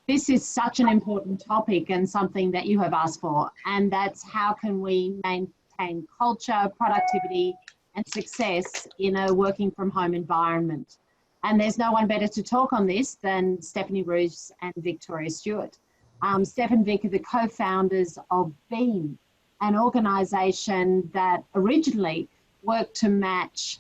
This is such an important topic and something that you have asked for, and that's how can we maintain culture, productivity, and success in a working from home environment. And there's no one better to talk on this than Stephanie Roos and Victoria Stewart. Steph and Vic are the co-founders of Beam, an organisation that originally worked to match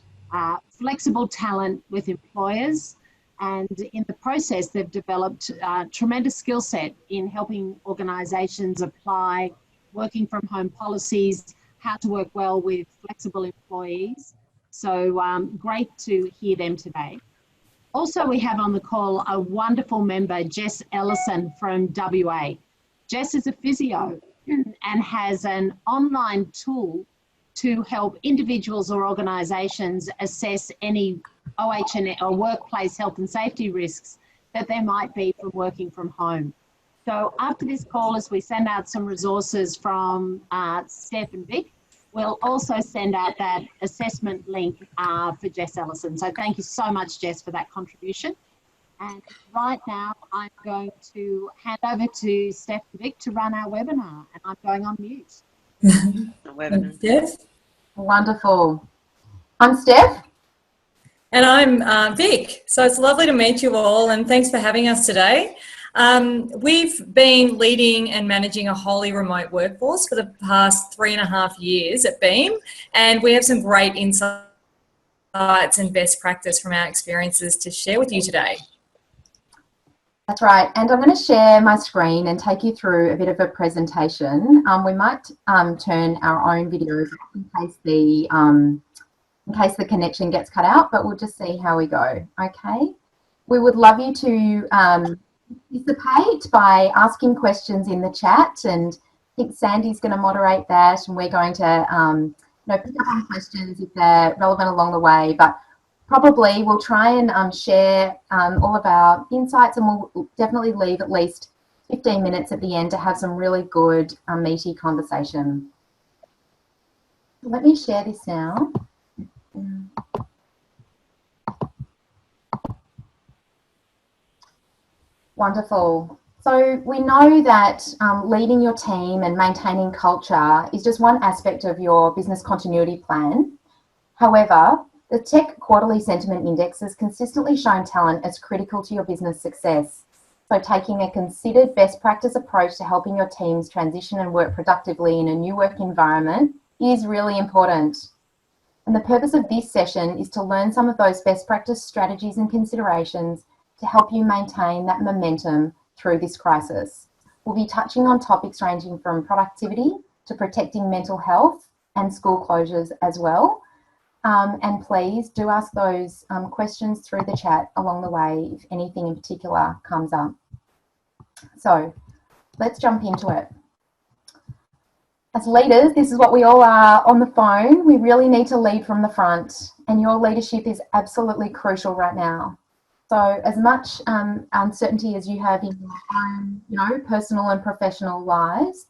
flexible talent with employers, and in the process they've developed a tremendous skill set in helping organisations apply working from home policies, how to work well with flexible employees. So great to hear them today. Also, we have on the call a wonderful member, Jess Ellison from WA. Jess is a physio and has an online tool to help individuals or organisations assess any OH&S or workplace health and safety risks that there might be from working from home. So after this call, as we send out some resources from Steph and Vic, we'll also send out that assessment link for Jess Ellison. So thank you so much, Jess, for that contribution. And right now, I'm going to hand over to Steph and Vic to run our webinar, and I'm going on mute. Thanks, Steph. Wonderful. I'm Steph. And I'm Vic. So it's lovely to meet you all, and thanks for having us today. We've been leading and managing a wholly remote workforce for the past 3.5 years at Beam, and we have some great insights and best practice from our experiences to share with you today. That's right, and I'm going to share my screen and take you through a bit of a presentation. We might turn our own video in case the connection gets cut out, but we'll just see how we go. Okay, we would love you to participate by asking questions in the chat, and I think Sandy's going to moderate that, and we're going to pick up on questions if they're relevant along the way. But probably we'll try and share all of our insights, and we'll definitely leave at least 15 minutes at the end to have some really good meaty conversation. Let me share this now. Wonderful. So we know that leading your team and maintaining culture is just one aspect of your business continuity plan. However, the TEC Quarterly Sentiment Index has consistently shown talent as critical to your business success. So taking a considered best practice approach to helping your teams transition and work productively in a new work environment is really important. And the purpose of this session is to learn some of those best practice strategies and considerations to help you maintain that momentum through this crisis. We'll be touching on topics ranging from productivity to protecting mental health and school closures as well. And please do ask those questions through the chat along the way if anything in particular comes up. So let's jump into it. As leaders, this is what we all are on the phone. We really need to lead from the front, and your leadership is absolutely crucial right now. So as much uncertainty as you have in your own, personal and professional lives,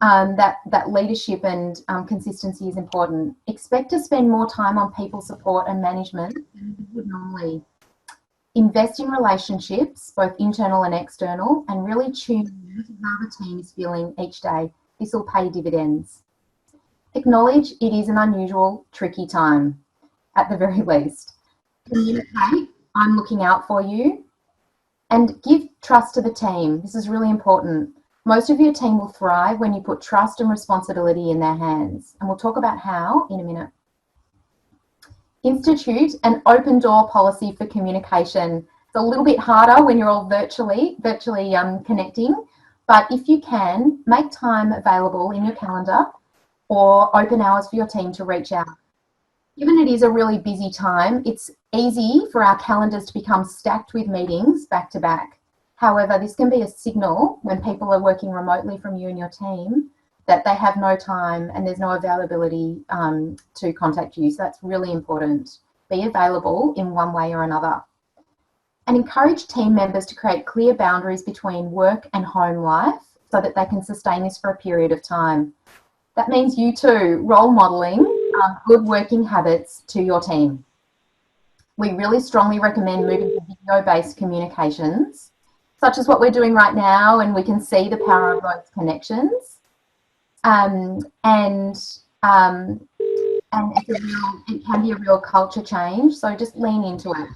that leadership and consistency is important. Expect to spend more time on people support and management than you would normally. Invest in relationships, both internal and external, and really tune in to how the team is feeling each day. This will pay dividends. Acknowledge it is an unusual, tricky time, at the very least. Communicate, I'm looking out for you, and give trust to the team. This is really important. Most of your team will thrive when you put trust and responsibility in their hands, and we'll talk about how in a minute. Institute an open door policy for communication. It's a little bit harder when you're all virtually connecting, but if you can, make time available in your calendar or open hours for your team to reach out. Given it is a really busy time, it's easy for our calendars to become stacked with meetings back to back. However, this can be a signal when people are working remotely from you and your team that they have no time and there's no availability to contact you. So that's really important. Be available in one way or another. And encourage team members to create clear boundaries between work and home life so that they can sustain this for a period of time. That means you too role modeling good working habits to your team. We really strongly recommend moving to video-based communications. such as what we're doing right now, and we can see the power of those connections. And it's it can be a real culture change. So just lean into it.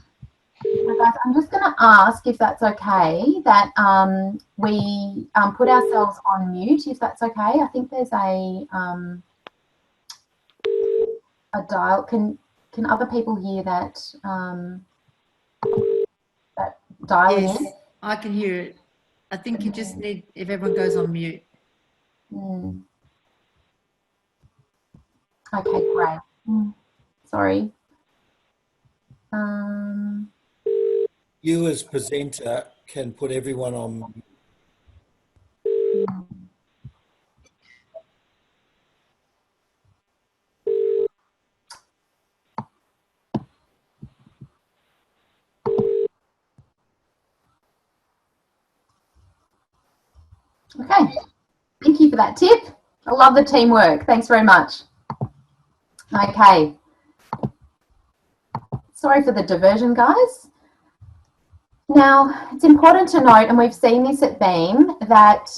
So guys, I'm just going to ask if that's okay that we put ourselves on mute, if that's okay. I think there's a dial. Can other people hear that? That dialing Yes, in? I can hear it. I think you just need, if everyone goes on mute. Okay, great. Sorry. You as presenter can put everyone on. Okay, thank you for that tip. I love the teamwork. Thanks very much. Okay. Sorry for the diversion, guys. Now, it's important to note, and we've seen this at Beam, that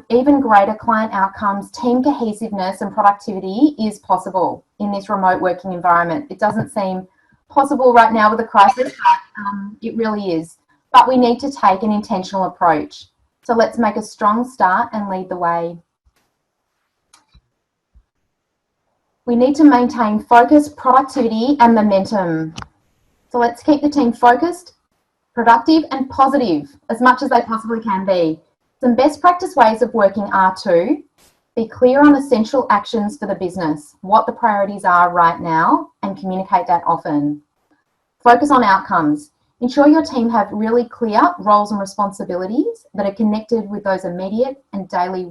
even greater client outcomes, team cohesiveness and productivity is possible in this remote working environment. It doesn't seem possible right now with the crisis, but it really is. But we need to take an intentional approach. So let's make a strong start and lead the way. We need to maintain focus, productivity, and momentum. So let's keep the team focused, productive, and positive as much as they possibly can be. Some best practice ways of working are to be clear on essential actions for the business, what the priorities are right now, and communicate that often. Focus on outcomes. Ensure your team have really clear roles and responsibilities that are connected with those immediate and daily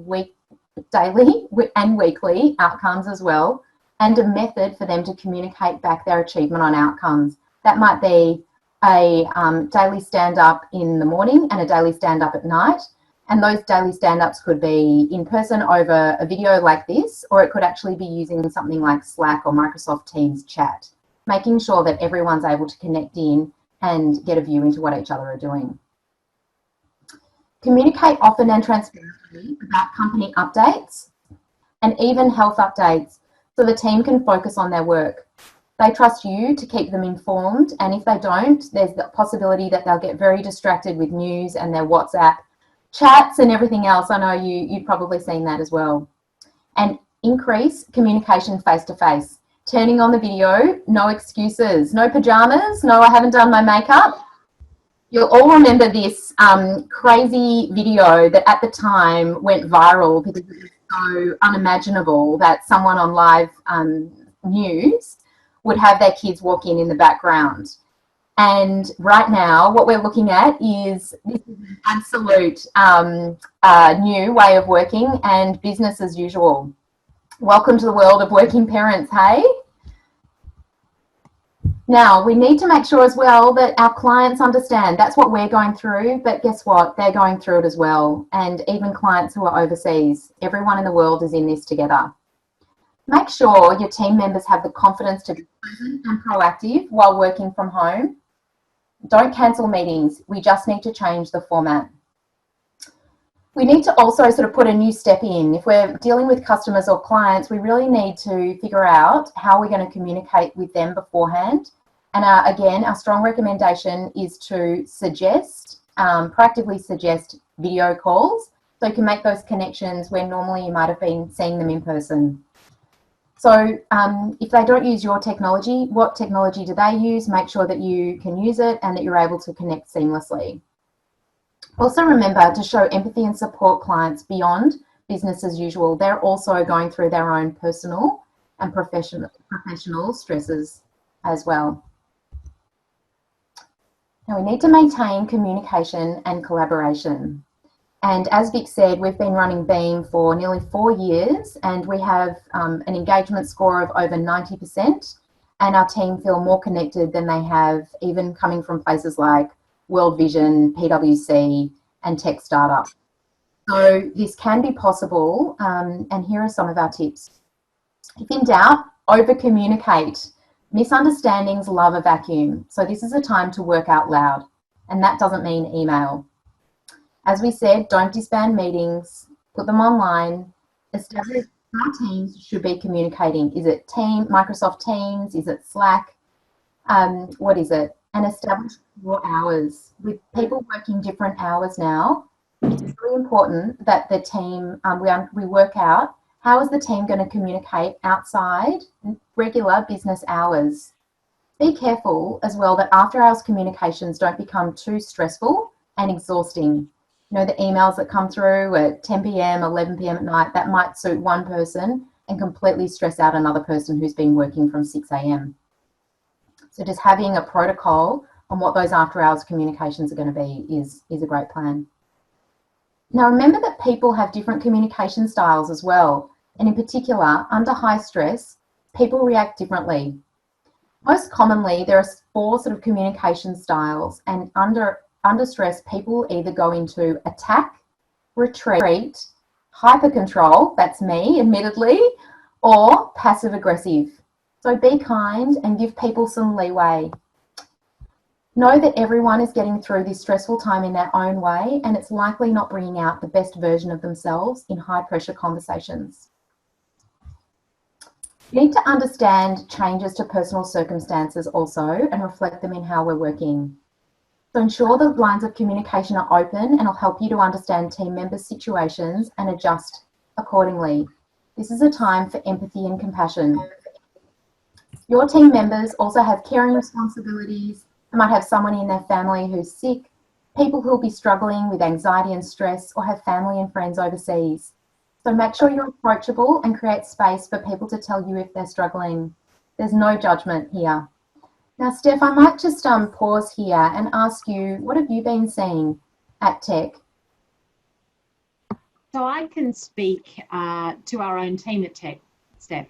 and weekly outcomes as well, and a method for them to communicate back their achievement on outcomes. That might be a daily stand-up in the morning and a daily stand-up at night. And those daily stand-ups could be in person over a video like this, or it could actually be using something like Slack or Microsoft Teams chat, making sure that everyone's able to connect in and get a view into what each other are doing. Communicate often and transparently about company updates and even health updates so the team can focus on their work. They trust you to keep them informed, and if they don't, there's the possibility that they'll get very distracted with news and their WhatsApp chats and everything else. I know you've probably seen that as well. And increase communication face-to-face. Turning on the video, no excuses, no pajamas, no I haven't done my makeup. You'll all remember this crazy video that at the time went viral because it was so unimaginable that someone on live news would have their kids walk in the background. And right now, what we're looking at is this is an absolute new way of working and business as usual. Welcome to the world of working parents, hey? Now, we need to make sure as well that our clients understand that's what we're going through, but guess what? They're going through it as well. And even clients who are overseas, everyone in the world is in this together. Make sure your team members have the confidence to be present and proactive while working from home. Don't cancel meetings. We just need to change the format. We need to also sort of put a new step in. If we're dealing with customers or clients, we really need to figure out how we're going to communicate with them beforehand. And again, our strong recommendation is to suggest, proactively suggest video calls so you can make those connections where normally you might have been seeing them in person. So if they don't use your technology, what technology do they use? Make sure that you can use it and that you're able to connect seamlessly. Also remember to show empathy and support clients beyond business as usual. They're also going through their own personal and professional stresses as well. Now we need to maintain communication and collaboration. And as Vic said, we've been running Beam for nearly 4 years and we have an engagement score of over 90%, and our team feel more connected than they have even coming from places like World Vision, PwC and tech startup. So this can be possible, and here are some of our tips. If in doubt, over communicate. Misunderstandings love a vacuum. So this is a time to work out loud, and that doesn't mean email. As we said, don't disband meetings, put them online, establish how teams should be communicating. Is it Microsoft Teams? Is it Slack? What is it? And establish your hours. With people working different hours now, it's really important that the team, we work out how is the team going to communicate outside regular business hours. Be careful as well that after hours communications don't become too stressful and exhausting. You know, the emails that come through at 10 p.m, 11 p.m. at night, that might suit one person and completely stress out another person who's been working from 6 a.m. So just having a protocol on what those after hours communications are going to be is a great plan. Now remember that people have different communication styles as well. And in particular, under high stress, people react differently. Most commonly, there are 4 sort of communication styles, and under stress, people either go into attack, retreat, hyper control, that's me, admittedly, or passive aggressive. So be kind and give people some leeway. Know that everyone is getting through this stressful time in their own way, and it's likely not bringing out the best version of themselves in high pressure conversations. You need to understand changes to personal circumstances also and reflect them in how we're working. So ensure the lines of communication are open, and it'll help you to understand team members' situations and adjust accordingly. This is a time for empathy and compassion. Your team members also have caring responsibilities. They might have someone in their family who's sick, people who'll be struggling with anxiety and stress, or have family and friends overseas. So make sure you're approachable and create space for people to tell you if they're struggling. There's no judgment here. Now, Steph, I might just pause here and ask you, what have you been seeing at TEC? So I can speak to our own team at TEC, Steph.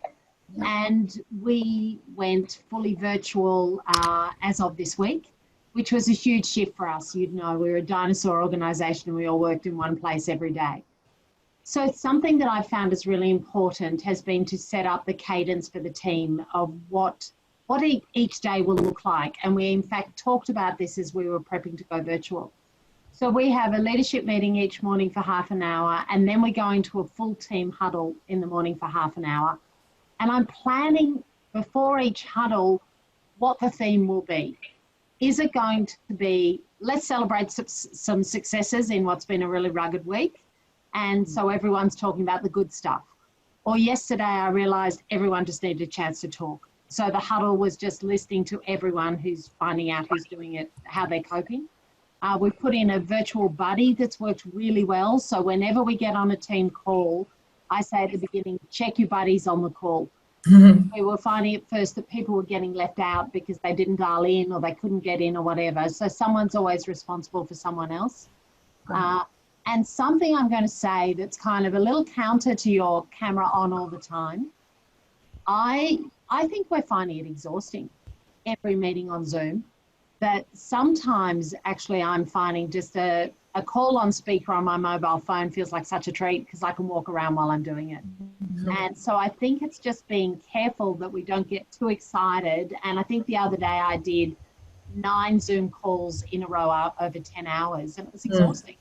And we went fully virtual as of this week, which was a huge shift for us. You'd know we're a dinosaur organisation and we all worked in one place every day. So something that I found is really important has been to set up the cadence for the team of what each day will look like. And we in fact talked about this as we were prepping to go virtual. So we have a leadership meeting each morning for half an hour, and then we go into a full team huddle in the morning for half an hour. And I'm planning before each huddle what the theme will be. Is it going to be, let's celebrate some successes in what's been a really rugged week, and so everyone's talking about the good stuff? Or yesterday I realised everyone just needed a chance to talk. So the huddle was just listening to everyone who's finding out who's doing it, how they're coping. We've put in a virtual buddy that's worked really well. So whenever we get on a team call, I say at the beginning, check your buddies on the call. We were finding at first that people were getting left out because they didn't dial in or they couldn't get in or whatever. So someone's always responsible for someone else. And something I'm going to say that's kind of a little counter to your camera on all the time. I think we're finding it exhausting, every meeting on Zoom, that sometimes actually I'm finding just a call on speaker on my mobile phone feels like such a treat because I can walk around while I'm doing it. And so I think it's just being careful that we don't get too excited. And I think the other day I did 9 Zoom calls in a row over 10 hours, and it was exhausting.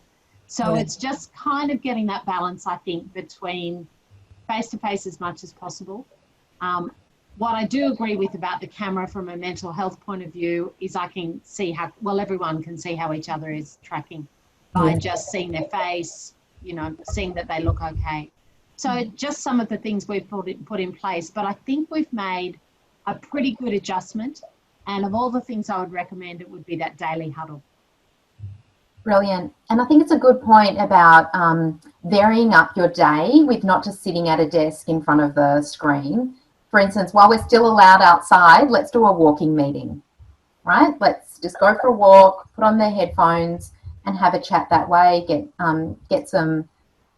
So it's just kind of getting that balance, I think, between face-to-face as much as possible. What I do agree with about the camera from a mental health point of view is I can see how, well, everyone can see how each other is tracking by just seeing their face, you know, seeing that they look okay. So just some of the things we've put in place, but I think we've made a pretty good adjustment. And of all the things I would recommend, it would be that daily huddle. Brilliant. And I think it's a good point about varying up your day with not just sitting at a desk in front of the screen. For instance, while we're still allowed outside, let's do a walking meeting, right? Let's just go for a walk, put on their headphones and have a chat that way, get some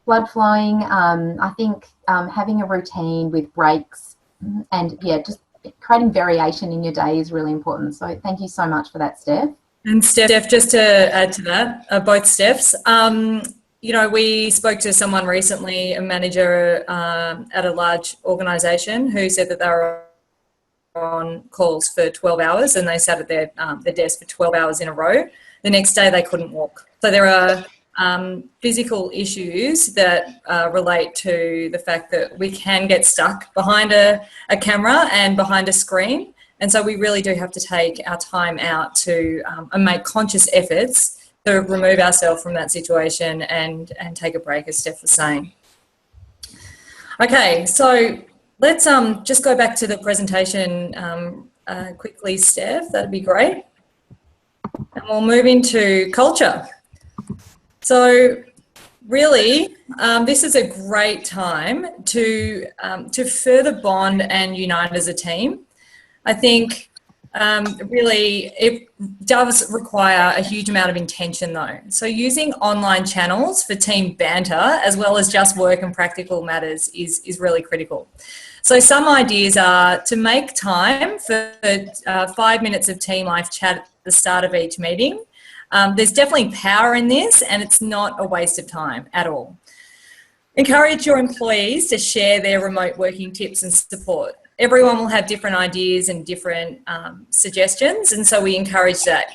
blood flowing. I think having a routine with breaks and just creating variation in your day is really important. So thank you so much for that, Steph. And Steph, just to add to that, both Stephs, you know, we spoke to someone recently, a manager at a large organisation, who said that they were on calls for 12 hours and they sat at their desk for 12 hours in a row. The next day they couldn't walk. So there are physical issues that relate to the fact that we can get stuck behind a camera and behind a screen. And so we really do have to take our time out to and make conscious efforts to remove ourselves from that situation and take a break, as Steph was saying. Okay, so let's just go back to the presentation quickly, Steph. That'd be great. And we'll move into culture. So really, this is a great time to further bond and unite as a team. I think really it does require a huge amount of intention though. So using online channels for team banter as well as just work and practical matters is really critical. So some ideas are to make time for 5 minutes of team life chat at the start of each meeting. There's definitely power in this and it's not a waste of time at all. Encourage your employees to share their remote working tips and support. Everyone will have different ideas and different suggestions, and so we encourage that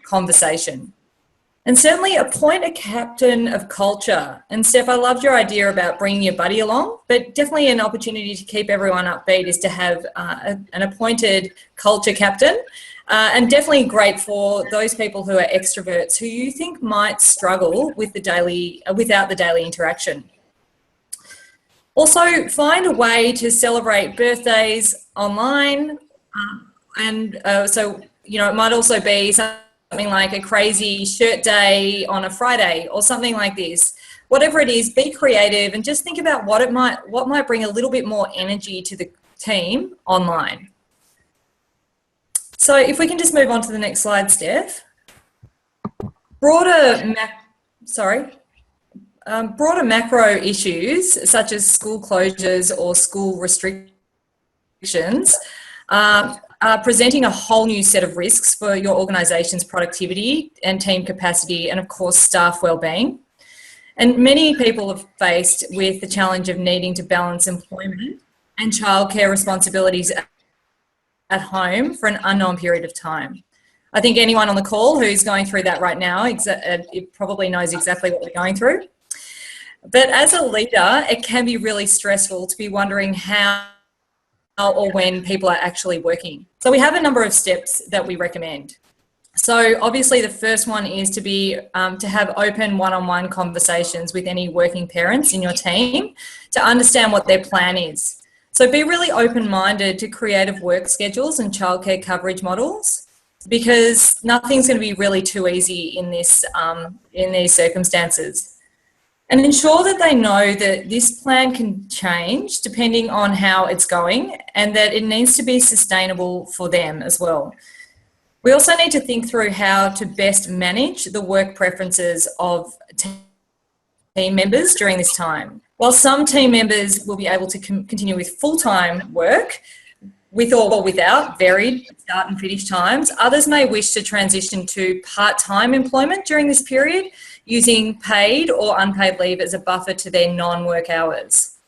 conversation. And certainly appoint a captain of culture. And Steph, I loved your idea about bringing your buddy along, but definitely an opportunity to keep everyone upbeat is to have an appointed culture captain. And definitely great for those people who are extroverts who you think might struggle with without the daily interaction. Also, find a way to celebrate birthdays online. So, you know, it might also be something like a crazy shirt day on a Friday or something like this. Whatever it is, be creative and just think about what might bring a little bit more energy to the team online. So if we can just move on to the next slide, Steph. Broader macro issues such as school closures or school restrictions are presenting a whole new set of risks for your organisation's productivity and team capacity and of course staff wellbeing. And many people have faced with the challenge of needing to balance employment and childcare responsibilities at home for an unknown period of time. I think anyone on the call who's going through that right now, it probably knows exactly what we're going through. But as a leader, it can be really stressful to be wondering how or when people are actually working. So we have a number of steps that we recommend. So obviously the first one is to have open one-on-one conversations with any working parents in your team to understand what their plan is. So be really open-minded to creative work schedules and childcare coverage models because nothing's going to be really too easy in these circumstances. And ensure that they know that this plan can change depending on how it's going and that it needs to be sustainable for them as well. We also need to think through how to best manage the work preferences of team members during this time. While some team members will be able to continue with full-time work, with or without varied start and finish times, others may wish to transition to part-time employment during this period, using paid or unpaid leave as a buffer to their non-work hours.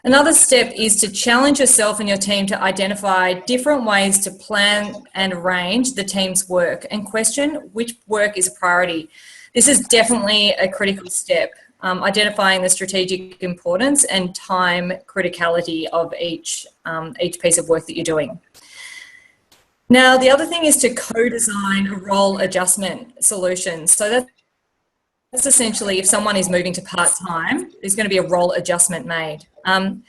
Another step is to challenge yourself and your team to identify different ways to plan and arrange the team's work and question which work is a priority. This is definitely a critical step, identifying the strategic importance and time criticality of each piece of work that you're doing. Now, the other thing is to co-design a role adjustment solution. So that's essentially if someone is moving to part-time, there's going to be a role adjustment made.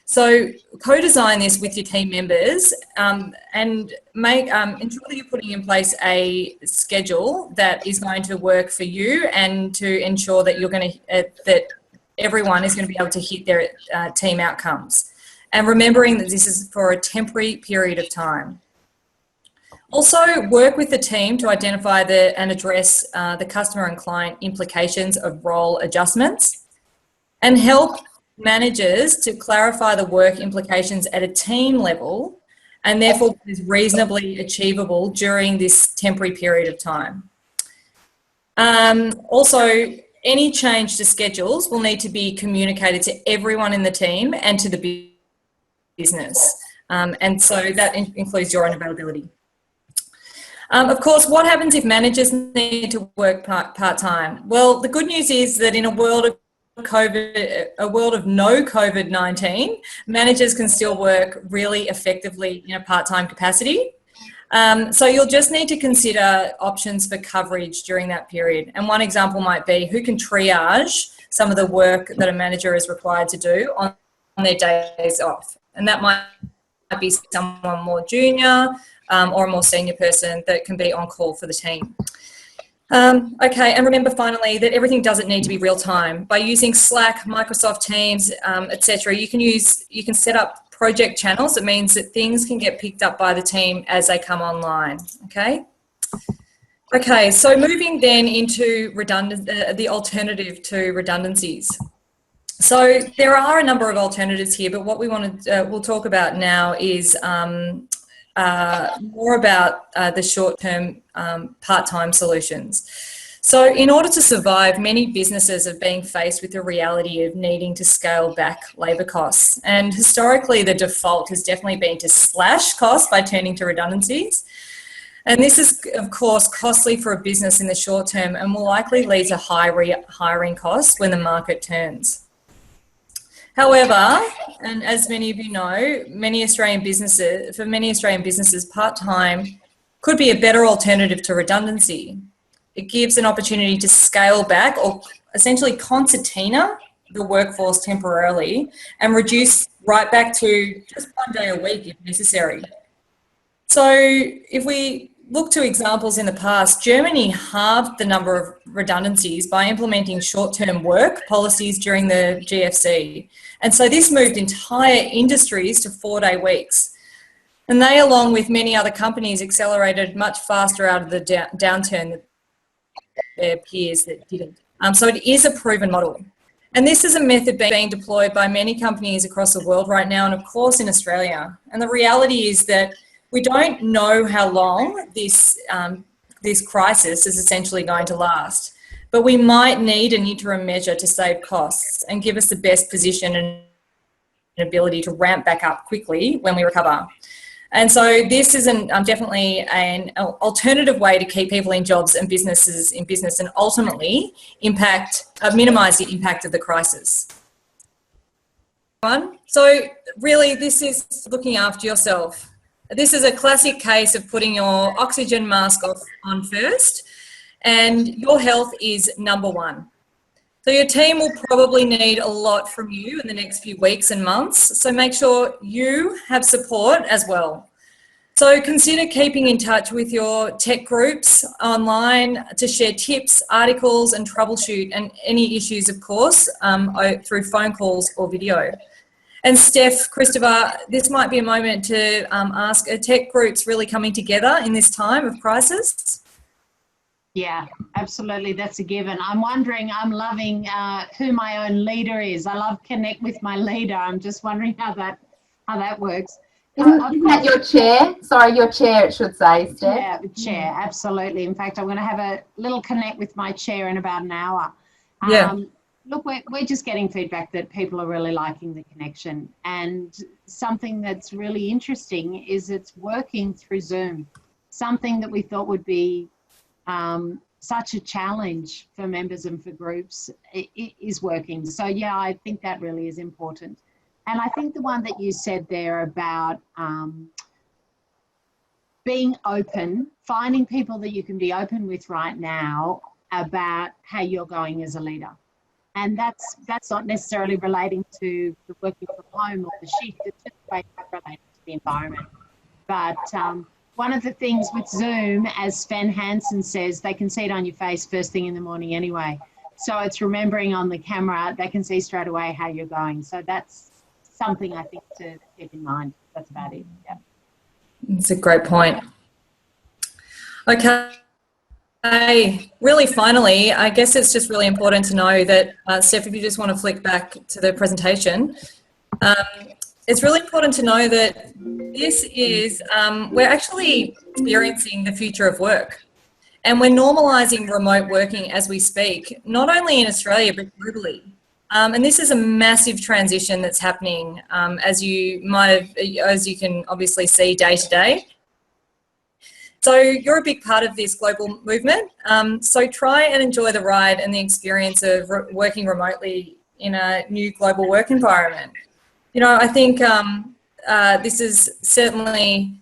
So co-design this with your team members and ensure that you're putting in place a schedule that is going to work for you and to ensure that you're going to that everyone is going to be able to hit their team outcomes. And remembering that this is for a temporary period of time. Also, work with the team to identify and address the customer and client implications of role adjustments and help managers to clarify the work implications at a team level and therefore is reasonably achievable during this temporary period of time. Also, any change to schedules will need to be communicated to everyone in the team and to the business. And so that includes your own availability. Of course, what happens if managers need to work part-time? Well, the good news is that in a world of no COVID-19, managers can still work really effectively in a part-time capacity. So you'll just need to consider options for coverage during that period. And one example might be who can triage some of the work that a manager is required to do on their days off. And that might be someone more junior or a more senior person that can be on call for the team. Okay, and remember finally that everything doesn't need to be real time. By using Slack, Microsoft Teams, etc., you can set up project channels. It means that things can get picked up by the team as they come online. Okay, so moving then into the alternative to redundancies. So there are a number of alternatives here, but what we'll talk about now is more about the short-term part-time solutions. So in order to survive, many businesses are being faced with the reality of needing to scale back labour costs. And historically, the default has definitely been to slash costs by turning to redundancies. And this is, of course, costly for a business in the short term and will likely lead to high hiring costs when the market turns. However, and as many of you know, for many Australian businesses, part-time could be a better alternative to redundancy. It gives an opportunity to scale back or essentially concertina the workforce temporarily and reduce right back to just 1 day a week if necessary. So if we look to examples in the past, Germany halved the number of redundancies by implementing short-term work policies during the GFC. And so this moved entire industries to 4-day weeks. And they, along with many other companies, accelerated much faster out of the downturn than their peers that didn't. So it is a proven model. And this is a method being deployed by many companies across the world right now, and of course in Australia. And the reality is that we don't know how long this crisis is essentially going to last, but we might need an interim measure to save costs and give us the best position and ability to ramp back up quickly when we recover. And so this is definitely an alternative way to keep people in jobs and businesses in business and ultimately minimise the impact of the crisis. So really this is looking after yourself. This is a classic case of putting your oxygen mask on first, and your health is number one. So your team will probably need a lot from you in the next few weeks and months, so make sure you have support as well. So consider keeping in touch with your tech groups online to share tips, articles and troubleshoot and any issues, of course, through phone calls or video. And Steph, Christopher, this might be a moment to ask, are tech groups really coming together in this time of crisis? Yeah, absolutely. That's a given. I'm wondering, I'm loving who my own leader is. I love connect with my leader. I'm just wondering how that works. Isn't that your chair? Sorry, your chair, it should say, Steph. Yeah, chair, absolutely. In fact, I'm going to have a little connect with my chair in about an hour. Yeah. Look, we're just getting feedback that people are really liking the connection, and something that's really interesting is it's working through Zoom. Something that we thought would be such a challenge for members and for groups, it is working. So yeah, I think that really is important. And I think the one that you said there about being open, finding people that you can be open with right now about how you're going as a leader. And that's not necessarily relating to the working from home or the shift, it's just related to the environment. But one of the things with Zoom, as Sven Hansen says, they can see it on your face first thing in the morning anyway. So it's remembering on the camera, they can see straight away how you're going. So that's something I think to keep in mind. That's about it. Yeah. It's a great point. Okay. Really finally, I guess it's just really important to know that, Steph, if you just want to flick back to the presentation, it's really important to know that this is, we're actually experiencing the future of work, and we're normalising remote working as we speak, not only in Australia, but globally. And this is a massive transition that's happening, as you can obviously see day to day. So you're a big part of this global movement. So try and enjoy the ride and the experience of working remotely in a new global work environment. You know, I think this is certainly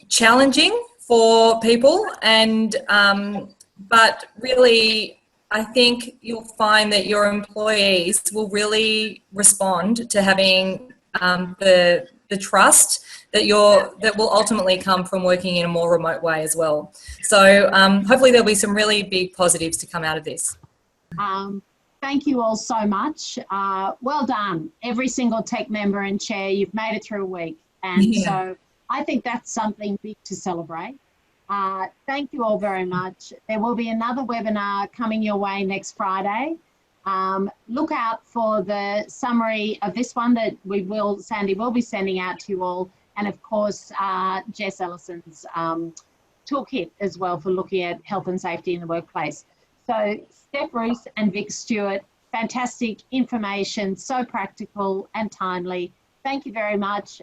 challenging for people, and but really, I think you'll find that your employees will really respond to having the trust that will ultimately come from working in a more remote way as well. So hopefully there'll be some really big positives to come out of this. Thank you all so much. Well done, every single TEC member and chair. You've made it through a week, and so I think that's something big to celebrate. Thank you all very much. There will be another webinar coming your way next Friday. Look out for the summary of this one that Sandy will be sending out to you all, and of course Jess Ellison's toolkit as well for looking at health and safety in the workplace. So Steph Roos and Vic Stewart, fantastic information, so practical and timely. Thank you very much.